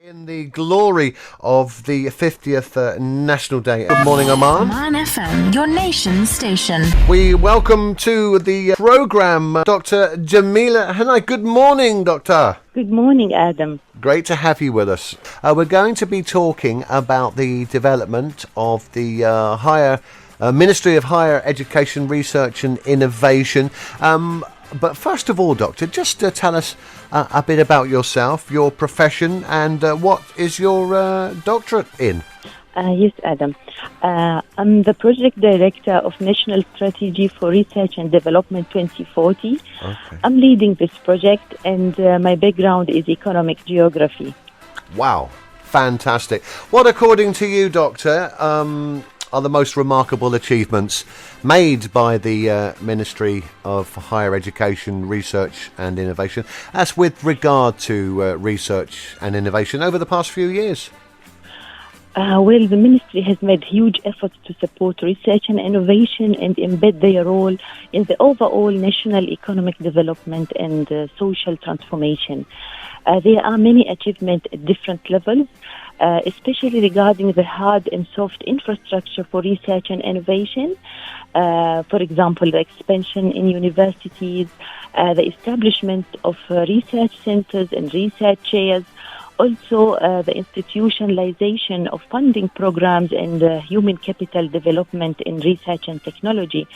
In the glory of the 50th National Day. Good morning, Oman. Oman FM, your nation's station. We welcome to the programme Dr. Jamilla Al Hinai. Good morning, Doctor. Good morning, Adam. Great to have you with us. We're going to be talking about the development of the Ministry of Higher Education, Research and Innovation. But first of all, Doctor, just tell us a bit about yourself, your profession, and what is your doctorate in? Yes, Adam. I'm the Project Director of National Strategy for Research and Development 2040. Okay. I'm leading this project, and my background is economic geography. Wow, fantastic. What, according to you, Doctor, are the most remarkable achievements made by the Ministry of Higher Education, Research and Innovation, as with regard to research and innovation over the past few years? Well, the Ministry has made huge efforts to support research and innovation and embed their role in the overall national economic development and social transformation. There are many achievements at different levels, especially regarding the hard and soft infrastructure for research and innovation. For example, the expansion in universities, the establishment of research centers and research chairs, also the institutionalization of funding programs and human capital development in research and technology,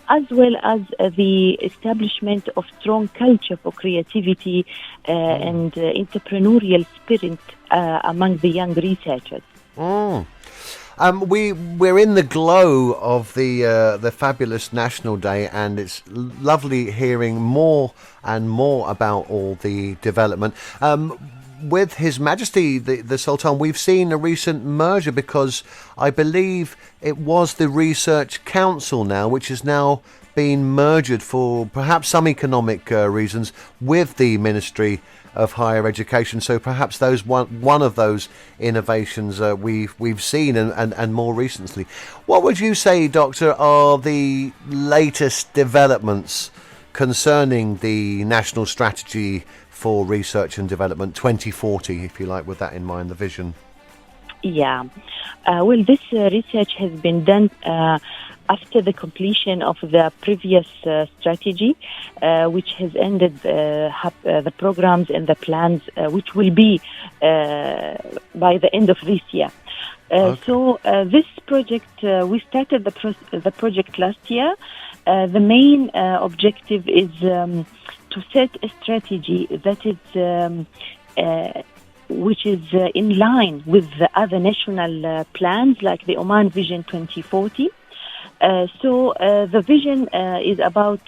as well as the establishment of strong culture for creativity and entrepreneurial spirit among the young researchers. We're in the glow of the fabulous National Day, and it's lovely hearing more and more about all the development. With His Majesty the Sultan, we've seen a recent merger, because I believe it was the Research Council now, which has now been merged for perhaps some economic reasons with the Ministry of Higher Education. So perhaps those one of those innovations we've seen and more recently. What would you say, Doctor, are the latest developments concerning the National Strategy for Research and Development 2040, if you like, with that in mind, the vision? Yeah. Well, this research has been done after the completion of the previous strategy, which has ended the programs and the plans, which will be by the end of this year. Okay. So this project, we started the project last year. The main objective is to set a strategy that is which is in line with the other national plans, like the Oman Vision 2040. So the vision is about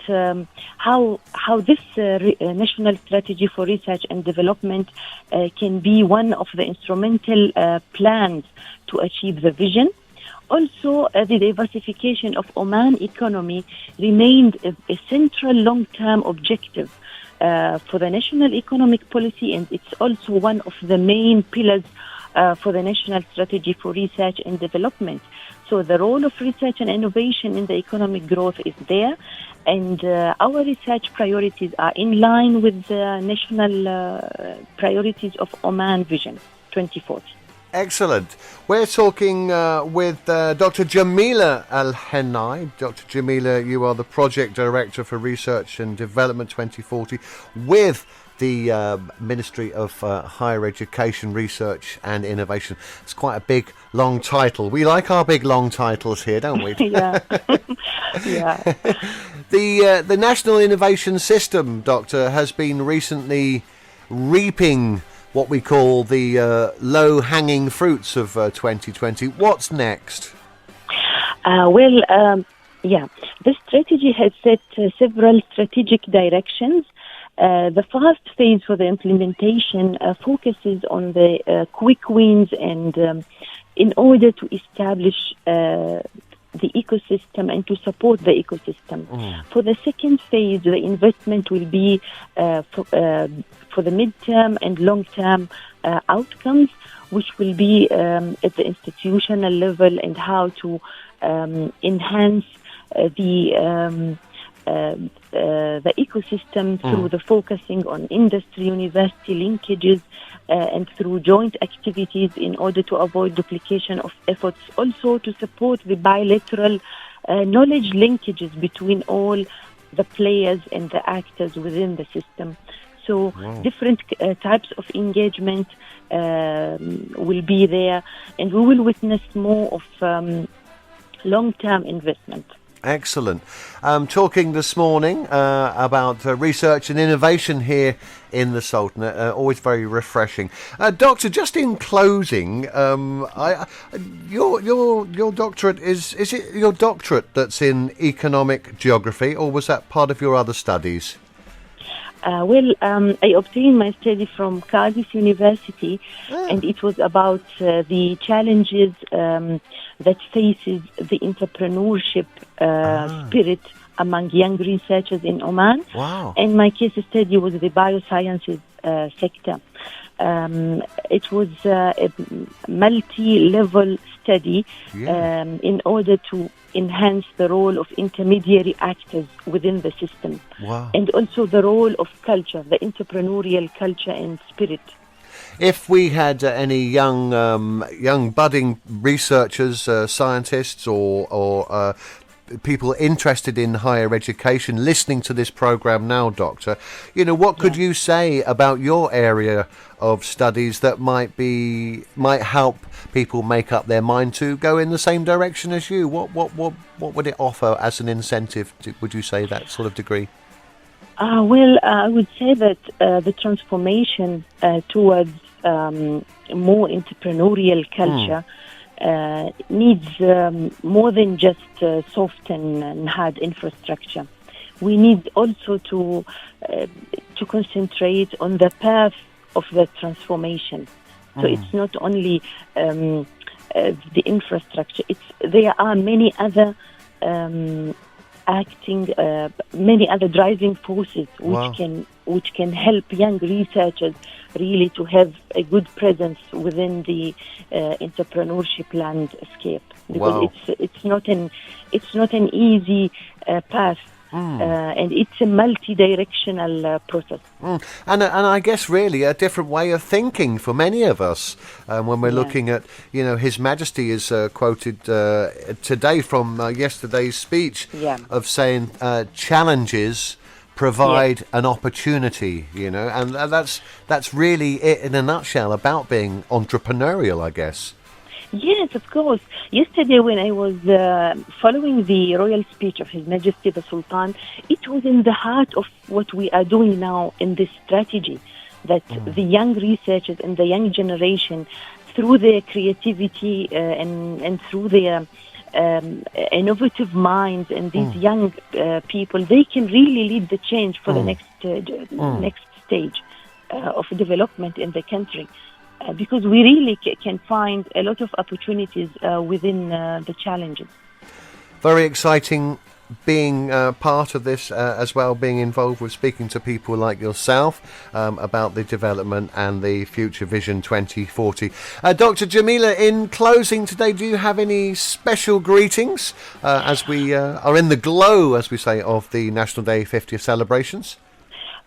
how this national strategy for research and development can be one of the instrumental plans to achieve the vision. Also, the diversification of Oman economy remained a central long-term objective for the national economic policy, and it's also one of the main pillars for the national strategy for research and development. So the role of research and innovation in the economic growth is there, and our research priorities are in line with the national priorities of Oman Vision 2040. Excellent. We're talking with Dr. Jamilla Al Hinai. Dr. Jamilla, you are the Project Director for Research and Development 2040 with the Ministry of Higher Education, Research and Innovation. It's quite a big, long title. We like our big, long titles here, don't we? Yeah. Yeah. The National Innovation System, Doctor, has been recently reaping what we call the low-hanging fruits of 2020. What's next? The strategy has set several strategic directions. The first phase for the implementation focuses on the quick wins and in order to establish the ecosystem and to support the ecosystem. For the second phase, the investment will be for the midterm and long-term outcomes, which will be at the institutional level, and how to enhance the the ecosystem through the focusing on industry-university linkages and through joint activities in order to avoid duplication of efforts. Also to support the bilateral knowledge linkages between all the players and the actors within the system. So different types of engagement will be there, and we will witness more of long-term investment. Excellent. Talking this morning about research and innovation here in the Sultanate, always very refreshing. Doctor, just in closing, your doctorate is it your doctorate that's in economic geography, or was that part of your other studies? I obtained my study from Cardiff University, and it was about the challenges that faces the entrepreneurship spirit among young researchers in Oman. Wow. And my case study was the biosciences sector. It was a multi-level study in order to enhance the role of intermediary actors within the system. Wow. And also the role of culture, the entrepreneurial culture and spirit. If we had any young budding researchers, scientists, or people interested in higher education listening to this program now, Doctor, what could you say about your area of studies that might help people make up their mind to go in the same direction as you? What would it offer as an incentive? Would you say that sort of degree? I would say that the transformation towards more entrepreneurial culture needs more than just soft and hard infrastructure. We need also to concentrate on the path of the transformation. So it's not only the infrastructure. There are many other many other driving forces which can help young researchers really to have a good presence within the entrepreneurship landscape, because it's not an easy path. And it's a multi-directional process. And I guess really a different way of thinking for many of us when we're looking at, His Majesty is quoted today from yesterday's speech of saying challenges provide an opportunity, and that's really it in a nutshell about being entrepreneurial, I guess. Yes, of course. Yesterday when I was following the royal speech of His Majesty the Sultan, it was in the heart of what we are doing now in this strategy, that the young researchers and the young generation, through their creativity and through their innovative minds and these young people, they can really lead the change for the next stage of development in the country. Because we really can find a lot of opportunities within the challenges. Very exciting being part of this as well, being involved with speaking to people like yourself about the development and the Future Vision 2040. Dr. Jamilla, in closing today, do you have any special greetings as we are in the glow, as we say, of the National Day 50th celebrations?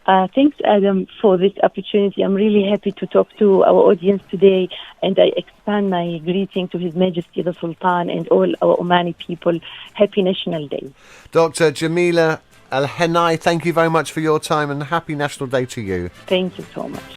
Thanks, Adam, for this opportunity. I'm really happy to talk to our audience today, and I expand my greeting to His Majesty the Sultan and all our Omani people. Happy National Day. Dr. D.Jamilla Al Hinai, thank you very much for your time, and happy National Day to you. Thank you so much.